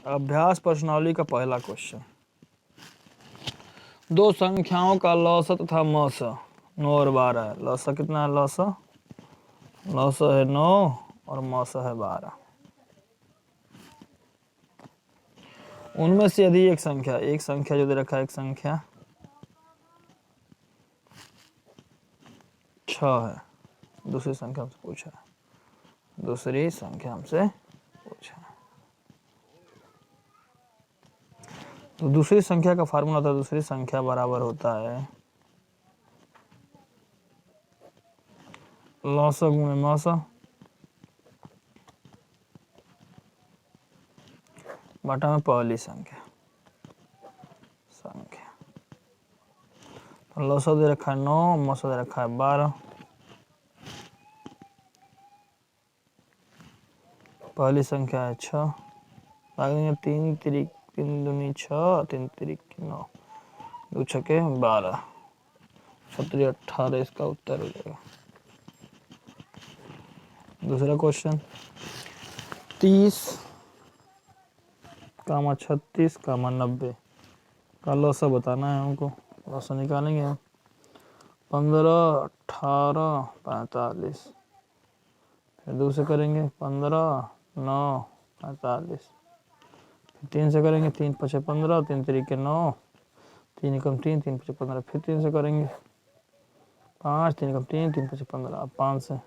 अभ्यास प्रश्नावली का पहला क्वेश्चन, दो संख्याओं का लौसा तथा मौसा 9 और 12 है। लौसा कितना है? लौसा है 9 और मौसा है 12। उनमें से यदि एक संख्या जो दे रखा है, एक संख्या 6 है, दूसरी संख्या हमसे पूछा है, तो दूसरी संख्या का फार्मूला था, दूसरी संख्या बराबर होता है लौसा गुणे मौसा बटा में पहली संख्या। तो लौसा दे रखा है 9, मौसा दे रखा है 12। पहली संख्या है 6, आगे 3 दूनी 6, 3 तिरिक 9, 2 छके 12, 17 18 इसका उत्तर हो जाएगा। दूसरा क्वेश्चन, 30, 36, 90 का लौसा बताना है हमको। लौसा निकालेंगे हम। 15, 18, 45, फिर 2 से करेंगे 15, 9, 45, फिर 3 से करेंगे 3 5 15, 3 तिरिक 9, 3 एकम 3, 3 5 15, फिर 3 से करेंगे 5, 3 एकम 3, 3 5 15, अब 5 से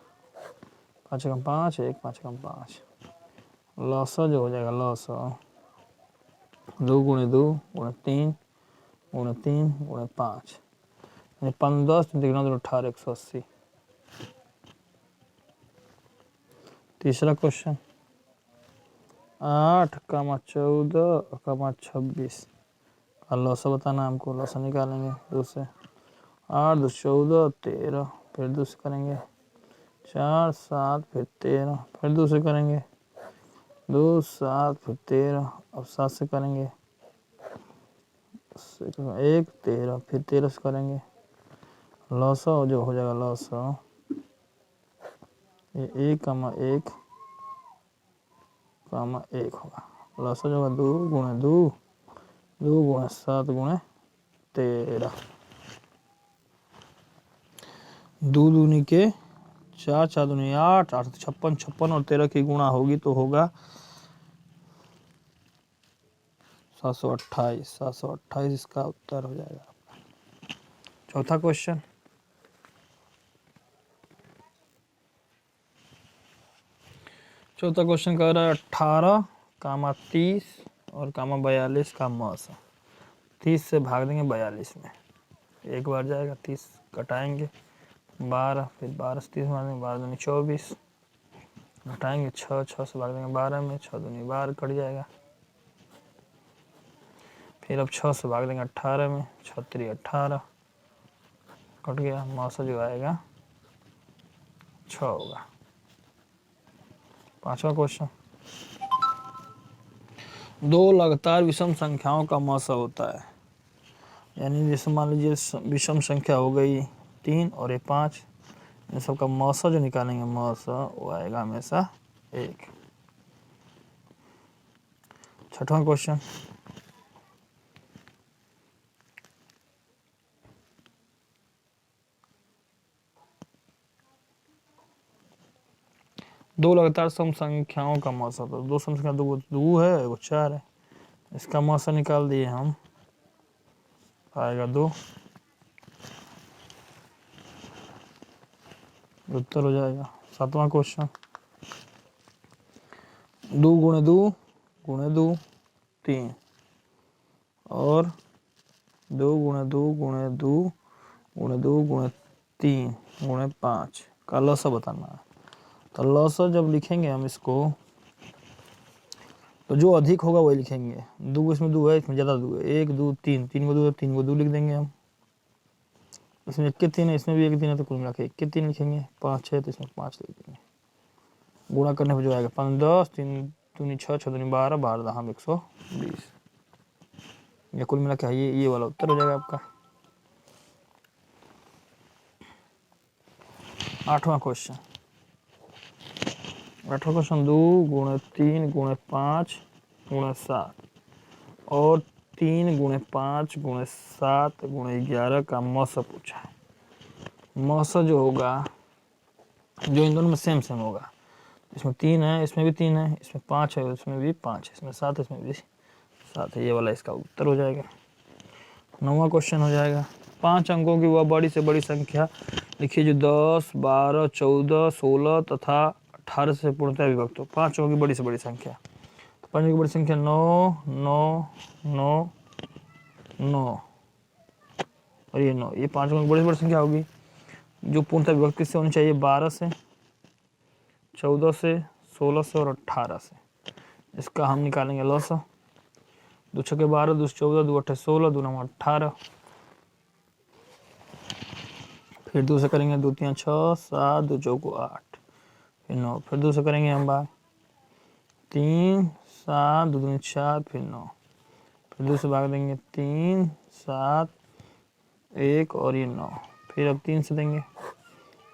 5 एकम 5, 1 5 एकम 5। लौसा जो हो जाएगा, लौसा 2 गुणे 2 गुणे 3 गुणे 3 गुणे 5, 15, 3 9 18, 180। तीसरा क्वेश्चन, 8, 14, 26 का लौसा बताना हमको। लौसा निकालेंगे 2 से। 8 2 14, 13, फिर 2 से करेंगे 4 7, फिर 13, फिर 2 से करेंगे 2 7, फिर 13, अब 7 से करेंगे 1 13, फिर 13 से करेंगे। लौसा जो हो जाएगा, लौसा ये 1, 1 होगा। लौसा जो होगा 2 गुणे 2, 2 गुणे 7 गुणे 13, 2 दूनी के 4, 4 दूनी 8, 8 56, 56 और 13 की गुणा होगी तो होगा 728, 728 इसका उत्तर हो जाएगा। चौथा क्वेश्चन, कह रहा है 18, 30 और 42 का मौसा। 30 से भाग देंगे 42 में, एक बार जाएगा, 30 कटाएंगे 12, फिर 12 से 30 मार देंगे, 12 दूनी 24, घटाएंगे 6, 6 से भाग देंगे 12 में, 6 दूनी 12 कट जाएगा। फिर अब 6 से भाग देंगे 18 में, 6 3 18 कट गया। मौसा जो आएगा 6 होगा। पांचवा क्वेश्चन, 2 लगातार विषम संख्याओं का मौसा होता है। यानी जैसे मान लीजिए विषम संख्या हो गई 3 और ये 5, इन सबका मौसा जो निकालेंगे, मौसा वो आएगा हमेशा 1। छठवां क्वेश्चन, 2 लगातार सम संख्याओं का मौसा। तो 2 सम संख्या, 2 है, वो 4 है, इसका मौसा निकाल दिए हम, आएगा 2, उत्तर हो जाएगा। सातवां क्वेश्चन, 2 गुणे 2 गुणे 2 3 और 2 गुणे 2 गुणे 2 गुणे 2 गुणे 3 गुणे 5 का लौसा बताना है। तो लौसा जब लिखेंगे हम इसको, तो जो अधिक होगा वही लिखेंगे। 2 इसमें 2 है, इसमें ज़्यादा 2 है, 1 2 3, 3 को 2 है, 3 को 2 लिख देंगे हम। इसमें 1 के 3 है, इसमें भी 1 3 है, तो कुल मिला के 1 के 3 लिखेंगे। 5 है तो इसमें 5 लिख देंगे। गुणा करने पर जो आएगा 5 10, 3 दूनी 6, 6 दूनी 12, 12 दहाम 120। ये कुल मिला के ये वाला उत्तर हो जाएगा आपका। आठवां क्वेश्चन, 2 गुणे 3 गुणे 5 गुणे 7 और 3 गुणे 5 गुणे 7 गुणे 11 का मौसा पूछा है। मौसा जो होगा, जो इन दोनों में सेम सेम होगा, इसमें 3 है, इसमें भी 3 है, इसमें 5 है, इसमें भी 5 है, इसमें 7 है, इसमें भी 7 है, ये वाला इसका उत्तर हो जाएगा। 9वां क्वेश्चन हो जाएगा। 5 अंकों की वह बड़ी से बड़ी संख्या लिखिए जो 10, 12, 14, 16 तथा 18 से पूर्णतः विभक्त हो। 5 अंकों की बड़ी से बड़ी संख्या, 5 की बड़ी संख्या 9, 9, 9, 9 और ये 9, ये 5 अंकों की बड़ी से बड़ी संख्या होगी जो पूर्णतः विभक्त किससे होनी चाहिए? 12 से, 14 से, 16 से और 18 से। इसका हम निकालेंगे लॉस। 2 छक्के 12, 2 14, 2 8 16, 2 9 18। फिर 2 से करेंगे 2 3 6 7, 2 चौको 8, फिर 9। फिर 2 से करेंगे हम भाग 3 7, 2 दूनी 4, फिर 9। फिर 2 से भाग देंगे 3 7 1 और ये 9। फिर अब 3 से देंगे,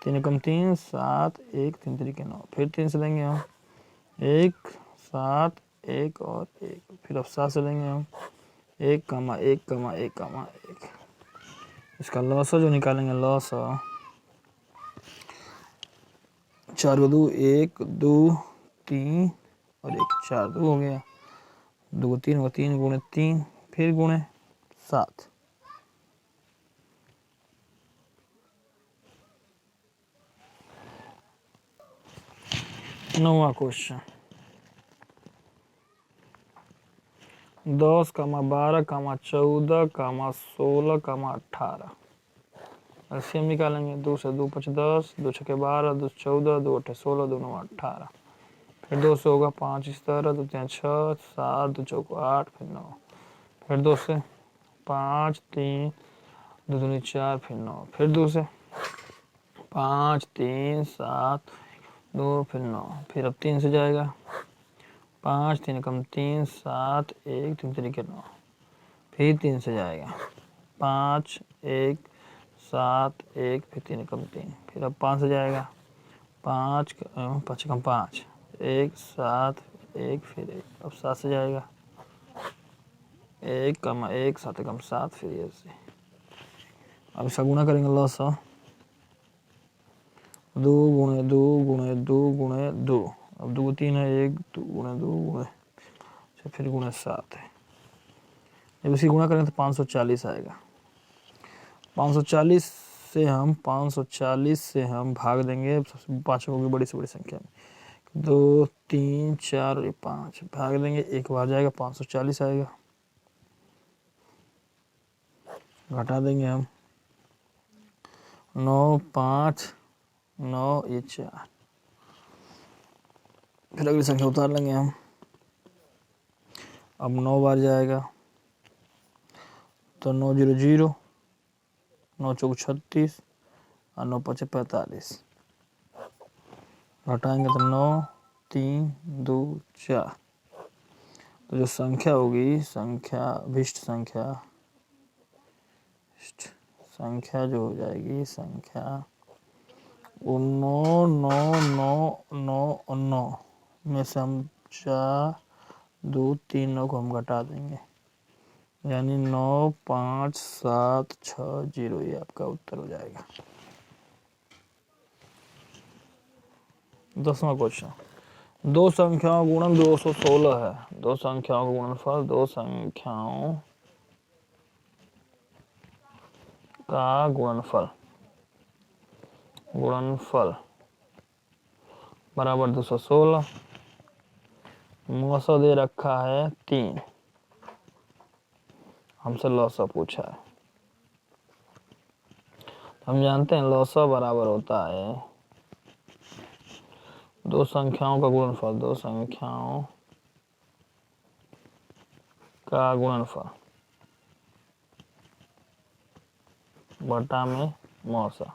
3 कम 3 7 1 3 तरीके 9। फिर 3 से देंगे हम 1 7 1 और 1। फिर अब 7 से देंगे हम 1 कमा 1 कमा 1 कमा 1। इसका लॉस जो निकालेंगे, लॉस 4 2 1 2 3 और 1 4 2 हो गया। 2 3 होगा 3 गुणे 3 फिर गुणे 7। नौवां क्वेश्चन 10, 12, 14, 16, 18। एलसीएम निकालेंगे। 2 से 2 5 10, 2 छक्के 12, 2 14, 2 8 16, 2 9 18। फिर 2 से होगा 5 इस तरह, 2 3 6 7, 2 चौको 8, फिर 9। फिर 2 से 5 3 2 दूनी 4, फिर 9। फिर 2 से 5 3 7 2 फिर 9। फिर अब 3 से जाएगा 5 3 कम 3 7 1 3 तरीके 9। फिर 3 से जाएगा 5 1 7 1 फिर 3 कम 3। फिर अब 5 से जाएगा 5 5 कम 5 1 7 1 फिर 1। अब 7 से जाएगा 1 कम 1 7 कम 7 फिर ये से। अब इसका गुणा करेंगे लॉस 2 गुणे 2 गुणे 2 गुणे 2। अब 2 3 है 1 2 गुणे 2 गुणे फिर गुणे 7 है। जब इसकी गुणा करेंगे तो 540 आएगा। 540 से हम भाग देंगे 5 की बड़ी से बड़ी संख्या में। 2 3 4 और 5 भाग देंगे, एक बार जाएगा 540 आएगा। घटा देंगे हम 9 5 9 ये 4। फिर अगली संख्या उतार लेंगे हम। अब 9 बार जाएगा तो 9 0 0, 9 चौक 36 और 9 5 45। घटाएंगे तो 9 3 2 4। तो जो संख्या होगी, अभिष्ट संख्या जो हो जाएगी, संख्या वो 9 9 9 9 और 9 में से हम 4 2 3 9 को हम घटा देंगे, यानी 9 5 7 6 0। ये आपका उत्तर हो जाएगा। 10वां क्वेश्चन, दो संख्याओं का गुणन 216 है। दो संख्याओं का गुणनफल, दो संख्याओं का गुणनफल बराबर 216। मौसा दे रखा है 3, हमसे लौसा पूछा है। हम जानते हैं लौसा बराबर होता है दो संख्याओं का गुणनफल, दो संख्याओं का गुणनफल बटा में मौसा।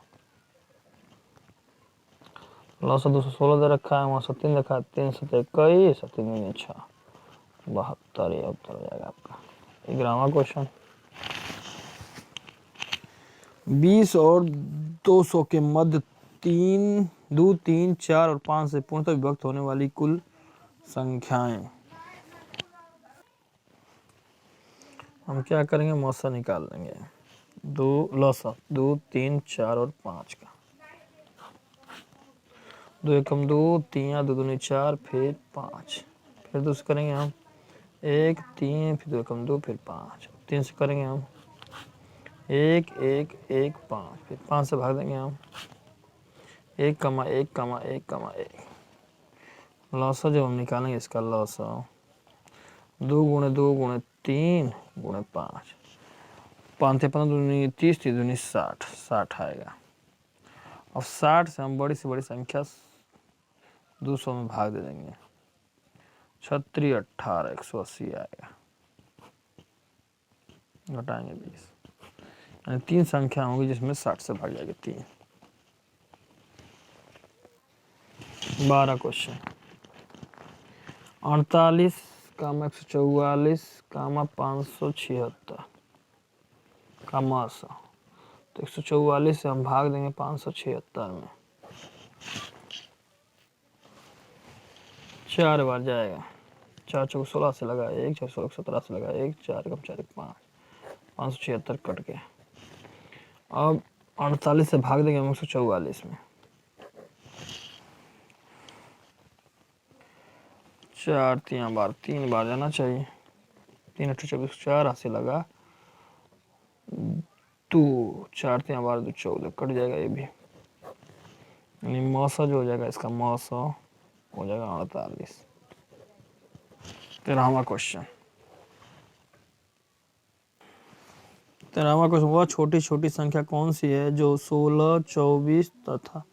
लौसा 216 दे रखा है, मौसा 3 रखा है। 3 7 21, 3 6 72। ये उत्तर हो जाएगा आपका। 11वां क्वेश्चन, 20 और 200 के मध्य 3 2 3 4 और 5 से पूर्णतः विभक्त होने वाली कुल संख्याएं। हम क्या करेंगे, मौसा निकाल लेंगे। 2 लौसा 2 3 4 और 5 का। 2 एकम 2, 3 2 दूनी 4, फिर 5, फिर 2 से करेंगे हम 1 3, फिर 2 एकम 2, फिर 5, 3 से करेंगे हम 1 1 1 5, फिर 5 से भाग देंगे हम 1 1 1 1। लौसा जब हम निकालेंगे इसका लौसा 2 गुणे 2 गुणे 3 गुणे 5, 5 थे 15 दूनी 30, 30 दूनी 60, 60 आएगा। अब 60 से हम बड़ी से बड़ी संख्या 200 में भाग दे देंगे। 36 18 180 आएगा। घटाएंगे 20, यानी 3 संख्या होंगी जिसमें 60 से भाग जाएगी 3। 12 क्वेश्चन। 48 कामा 144 कामा 576 कामा 100। तो 144 से हम भाग देंगे 576 में, 4 बार जाएगा। 4 चौक 16 से लगा 1, 4 16 17 से लगा 1, 4 कम 4 5, 576 कट के। अब 48 से भाग देंगे हम 144 में, 4 3 बार 3 बार जाना चाहिए। 3 8 24, 4 हाथ से लगा 2, 4 3 बार 2 14 कट जाएगा ये भी। यानी मौसा जो हो जाएगा इसका मौसा हो जाएगा 48। 13वां क्वेश्चन। 13वां क्वेश्चन, वह छोटी छोटी संख्या कौन सी है जो 16 24 तथा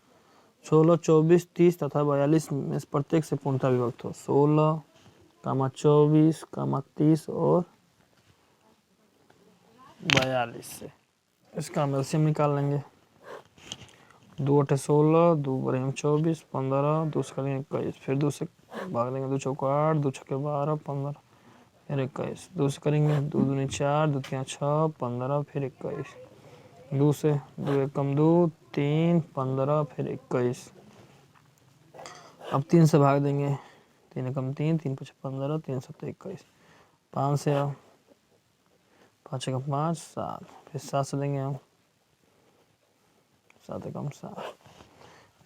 16 24 30 तथा 42 में से प्रत्येक से पूर्णतः विभक्त हो। 16 कामा 24 कामा 30 और 42 से। इसका हम एलसीएम निकाल लेंगे। 2 8 16, 2 बड़े 24, 15, 2 से करेंगे 21, फिर 2 से भाग देंगे 2 चौको 8, 2 छक्के 12, 15, फिर 21, 2 से करेंगे 2 दूनी 4, 2 3 6, 15, फिर 21, 2 से 2 एकम 2 3 15, फिर 21। अब 3 से भाग देंगे 3 एकम 3 3 5 15, 3 7 21, 5 से 5 एकम 5 7, फिर 7 से देंगे हम 7 एकम 7।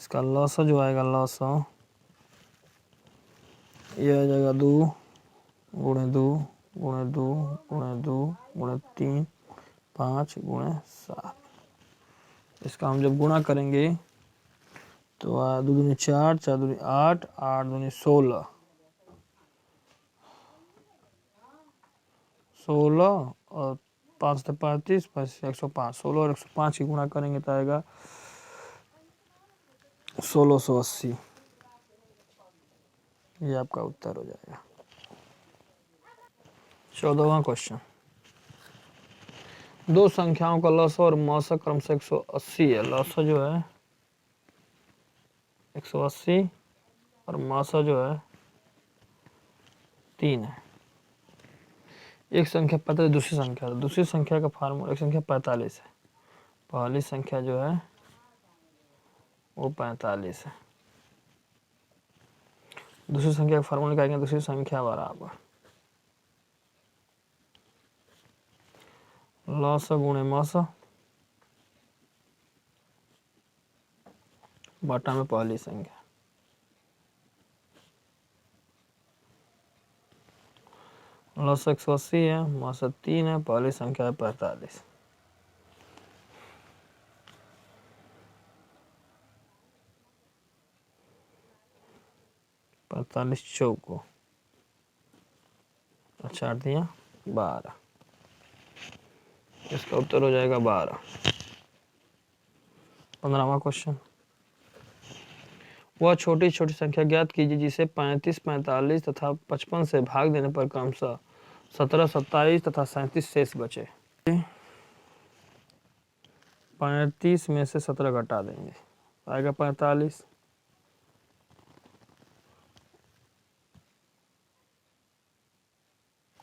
इसका लौसा जो आएगा लौसा ये आ जाएगा 2 गुणे 2 गुणे 2 गुणे 2 गुणे 3 5 गुणे 7। इसका हम जब गुणा करेंगे तो 2 दूनी 4 4 दूनी 8 8 दूनी 16 और 5 से 35 5 से 105, 16 और 105 की गुणा करेंगे तो आएगा 1680। ये आपका उत्तर हो जाएगा। 14वां क्वेश्चन। दो संख्याओं का लौसा और मौसा क्रम से 180 है। लौसा जो है 180 और मौसा जो है 3 है। एक संख्या 45, दूसरी संख्या का फार्मूला, एक संख्या 45 है, पहली संख्या जो है वो 45 है। दूसरी संख्या का फार्मूला निकालेंगे, दूसरी संख्या बराबर लौसा गुणे मौसा बटा में पहली संख्या। लौसा 180 है, मौसा 3 है, पहली संख्या है 45। चौको 4 दिया 12। इसका उत्तर हो जाएगा 12। 15वां क्वेश्चन। वह छोटी छोटी संख्या ज्ञात कीजिए जिसे 35 45 तथा 55 से भाग देने पर क्रमशः 17 27 तथा 37 शेष बचे। 35 में से 17 घटा देंगे, आएगा 45।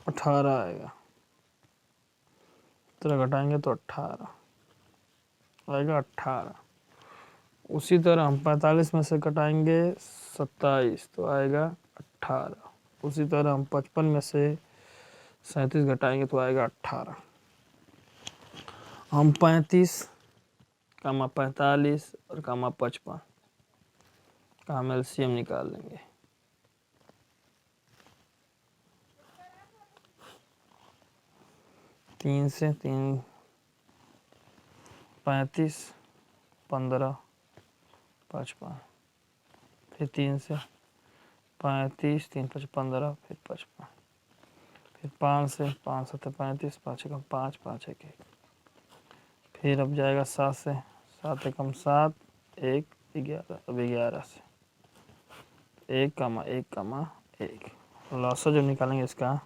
18 आएगा, 17 घटाएंगे तो 18 आएगा 18। उसी तरह हम 45 में से घटाएंगे 27 तो आएगा 18। उसी तरह हम 55 में से 37 घटाएंगे तो आएगा 18। हम 35 कामा 45 और कामा 55 का हम एलसीएम निकाल लेंगे। तीन से 3 35 15 55, फिर 3 से 35 3 5 15, फिर 55, फिर 5 से 5 7 35 5 एकम 5 5 1 1, फिर अब जाएगा 7 से 7 एकम 7 1 11, अब 11 से 1 कामा 1 कामा 1। लॉसा जो निकालेंगे इसका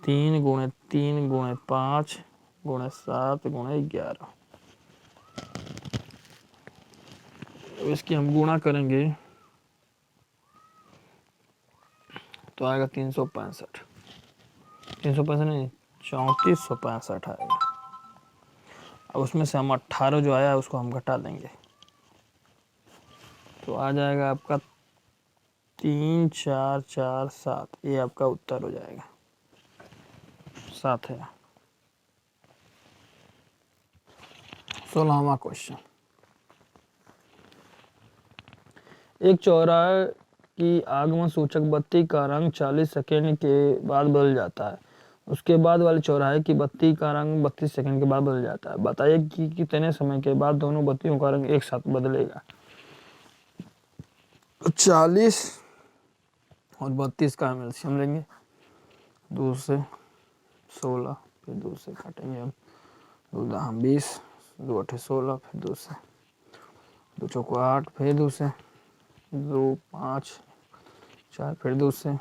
3 गुणे 3 गुणे 5 गुणे 7 गुणे 11। इसकी हम गुणा करेंगे तो आएगा 365, 365 नहीं 3465 आएगा। अब उसमें से हम 18 जो आया उसको हम घटा देंगे तो आ जाएगा आपका 3 4 4 7। ये आपका उत्तर हो जाएगा 7 है। 16वां क्वेश्चन, एक चौराहे की आगमन सूचक बत्ती का रंग 40 सेकंड के बाद बदल जाता है। उसके बाद वाले चौराहे की बत्ती का रंग 32 सेकंड के बाद बदल जाता है। बताइए कि कितने समय के बाद दोनों बत्तियों का रंग एक साथ बदलेगा। 40 और 32 का हम एलसीएम लेंगे। 2 से 16, फिर 2 से काटेंगे हम 2 दहा 20, 2 अठे 16, फिर 2 से 2 चौको 8, फिर 2 से 2 5 4, फिर 2 से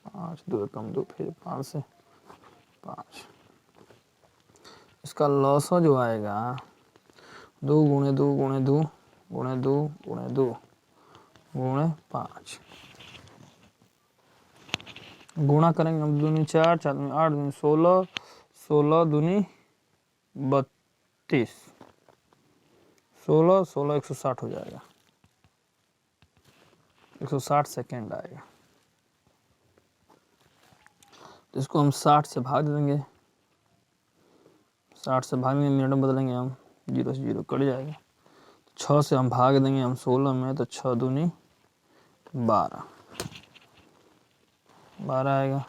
5, 2 एकम 2, फिर 5 से 5। इसका लॉसा जो आएगा 2 गुणे 2 गुणे 2 गुणे 2 गुणे 2 गुणे 5। गुणा करेंगे हम 2 दूनी 4 4 दूनी 8 दूनी 16 16 दूनी 32 16 16 160 हो जाएगा। 160 सेकेंड आएगा। तो इसको हम 60 से भाग देंगे। 60 से भागने मिनट में बदलेंगे हम, 0 से 0 कट जाएगा। 6 से हम भाग देंगे हम 16 में तो 6 दूनी 12 आएगा।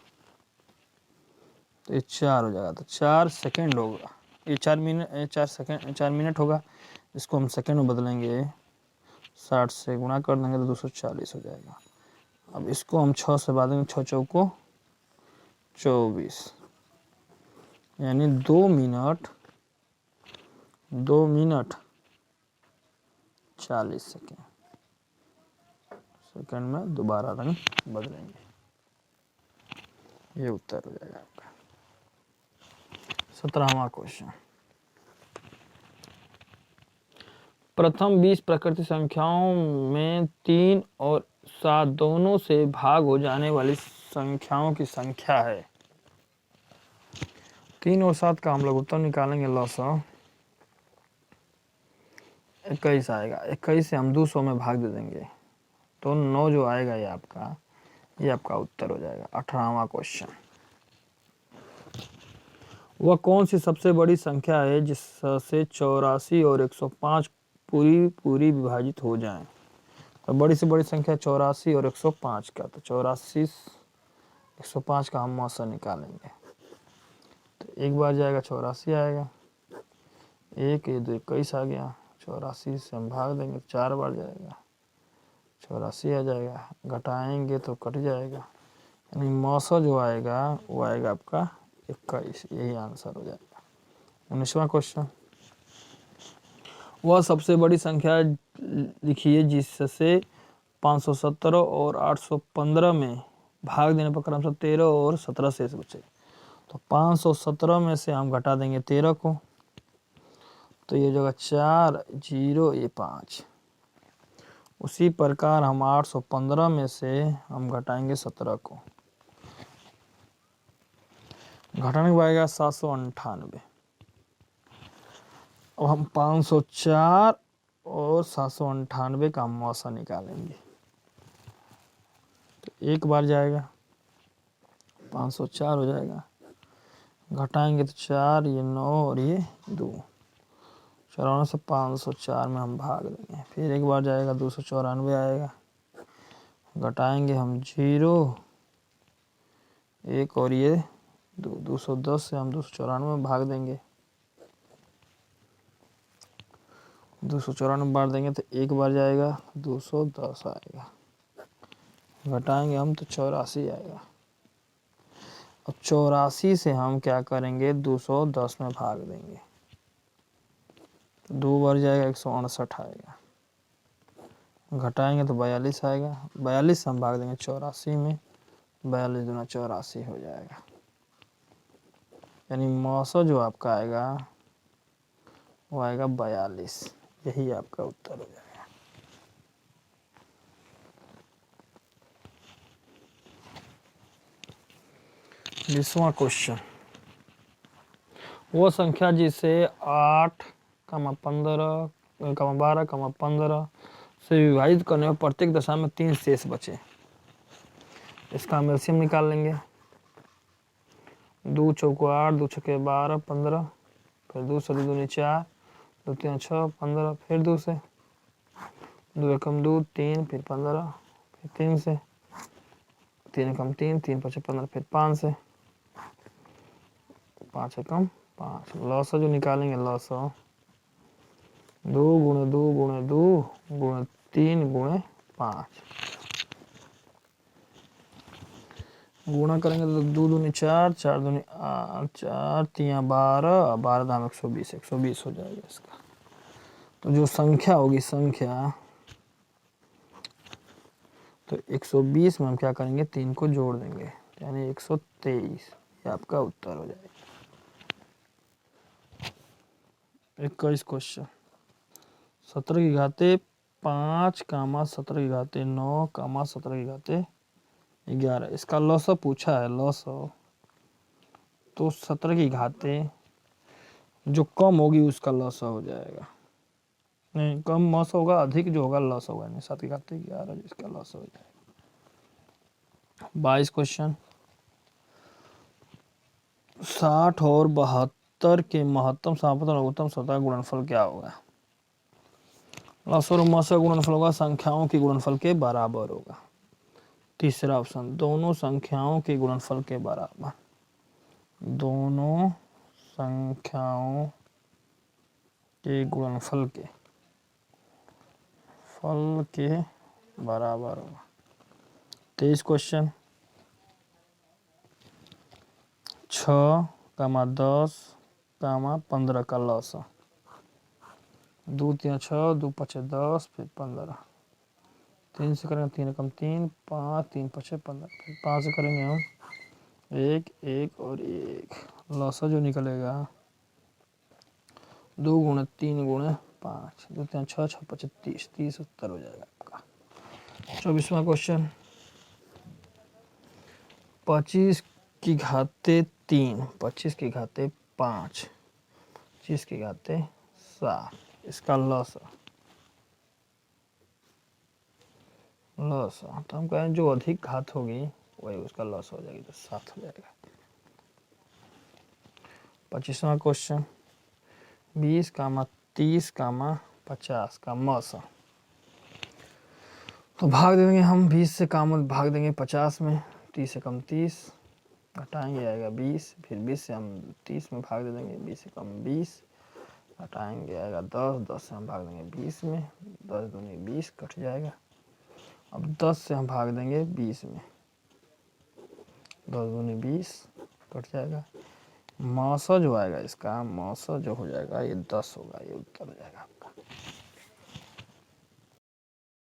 तो ये 4 हो जाएगा। तो 4 सेकेंड होगा। ये 4 मिनट होगा। इसको हम सेकेंड में बदलेंगे। 60 से गुणा कर देंगे तो 240 हो जाएगा। अब इसको हम 6 से भागेंगे, 6 चौको 24, यानी 2 मिनट 40 सेकेंड में दोबारा रंग बदलेंगे। ये उत्तर हो जाएगा आपका। 17वां क्वेश्चन, प्रथम 20 प्रकृति संख्याओं में 3 और 7 दोनों से भाग हो जाने वाली संख्याओं की संख्या है। 3 और 7 का हम लोग उत्तर निकालेंगे। लॉसा 21 आएगा। 21 से हम 200 में भाग दे देंगे तो 9 जो आएगा ये आपका उत्तर हो जाएगा। 18वां क्वेश्चन, वह कौन सी सबसे बड़ी संख्या है जिससे 84 और 105 पूरी विभाजित हो जाएं। तो बड़ी से बड़ी संख्या 84 और 105 का। तो 84 105 का हम मौसा निकालेंगे तो एक बार जाएगा 84 आएगा। 1 ये 2 21 आ गया। 84 से हम भाग देंगे 4 बार जाएगा 84 आ जाएगा। घटाएंगे तो कट जाएगा, यानी मौसा जो आएगा वो आएगा आपका 21। यही आंसर हो जाएगा। 19वां क्वेश्चन, वह सबसे बड़ी संख्या लिखिए जिससे 517 और 815 में भाग देने पर क्रमशः 13 और 17 शेष बचे। तो 517 में से हम घटा देंगे 13 को तो ये जगह 4 0 ये 5। उसी प्रकार हम 815 में से हम घटाएंगे 17 को, घटाने के पाएगा 798। अब हम 504 और 798 का मौसा निकालेंगे तो एक बार जाएगा 504 हो जाएगा। घटाएंगे तो 4, ये 9 और ये 2, 94 से 504 में हम भाग देंगे। फिर एक बार जाएगा 294 आएगा। घटाएंगे हम 0, 1 और ये 2, 210 से हम 294 में भाग देंगे। 294 बार देंगे तो एक बार जाएगा 210 आएगा। घटाएंगे हम तो 84 आएगा। अब 84 से हम क्या करेंगे, 210 में भाग देंगे तो 2 बार जाएगा 168 आएगा। घटाएंगे तो 42 आएगा। 42 से हम भाग देंगे 84 में, 42 दूना 84 हो जाएगा। यानी मौसो जो आपका आएगा वो आएगा 42। यही आपका उत्तर हो जाएगा। बीसवां क्वेश्चन, वो संख्या जिसे 8, 15, 12, 15 से विभाजित करने में प्रत्येक दशा में 3 शेष बचे, इसका हम एलसीएम निकाल लेंगे। 2 चौको 8, 2 छक्के 12, 15, फिर 2 से 2 दूनी 4, 2 3 6, 15, फिर 2 से 2 एकम 2, 3, फिर 15, फिर 3 से 3 एकम 3, 3 5 15, फिर 5 से 5 एकम 5। लॉस जो निकालेंगे, लॉस 2 गुणे 2 गुणे 2 गुणे 3 गुणे 5, गुणा करेंगे तो 2 दूनी 4, 4 दूनी 8, 4 3 12, 12 दाम 120, 120 हो जाएगा इसका। तो जो संख्या होगी, संख्या तो 120 में हम क्या करेंगे, 3 को जोड़ देंगे, यानी 123। ये आपका उत्तर हो जाएगा। 21 क्वेश्चन, 17 की घाते 5, 17 की घाते 9, 17 की घाते 11, इसका लॉसो पूछा है। लॉसो तो 17 की घाते जो कम होगी उसका लॉस हो जाएगा। नहीं, कम लॉस होगा, अधिक जो होगा लॉस होगा। नहीं, 7 की घाते 11 इसका लॉस हो जाएगा। 22 क्वेश्चन, 60 और 72 के महत्तम समापन और लघुत्तम सतह गुणनफल क्या होगा। लॉस और मास का गुणनफल होगा, संख्याओं के गुणनफल के बराबर होगा। तीसरा ऑप्शन, दोनों संख्याओं के गुणनफल के बराबर, दोनों संख्याओं के गुणनफल के फल के बराबर होगा। 23 क्वेश्चन, 6, 10, 15 का लॉस, 2 3 6, 2 5 10, फिर 15, 3 से करेंगे 3 एकम 3, 5 3 5 15, फिर 5 से करेंगे हम 1 1 और 1। लॉस जो निकलेगा 2 गुणे 3 गुणे 5, 2 3 6 6 5 30, 30 उत्तर हो जाएगा आपका। 24वां क्वेश्चन, 25 की घाते 3, 25 की घाते 5, 25 की घाते 7, इसका लॉस तो हम कहें जो अधिक घात होगी वही उसका लॉस हो जाएगी, तो 7 हो जाएगा। 25वां क्वेश्चन, 20, 30, 50 का मौसा, तो भाग देंगे हम 20 से काम भाग देंगे 50 में, 30 से कम 30, घटाएंगे आएगा 20, फिर 20 से हम 30 में भाग दे देंगे, 20 से कम 20, घटाएंगे आएगा 10, 10 से हम भाग देंगे 20 में, 10 दूनी 20 कट जाएगा। अब 10 से हम भाग देंगे 20 में, 10 दूनी 20 कट जाएगा। मौसा जो आएगा इसका, मौसा जो हो जाएगा ये 10 होगा, ये उत्तर हो जाएगा आपका।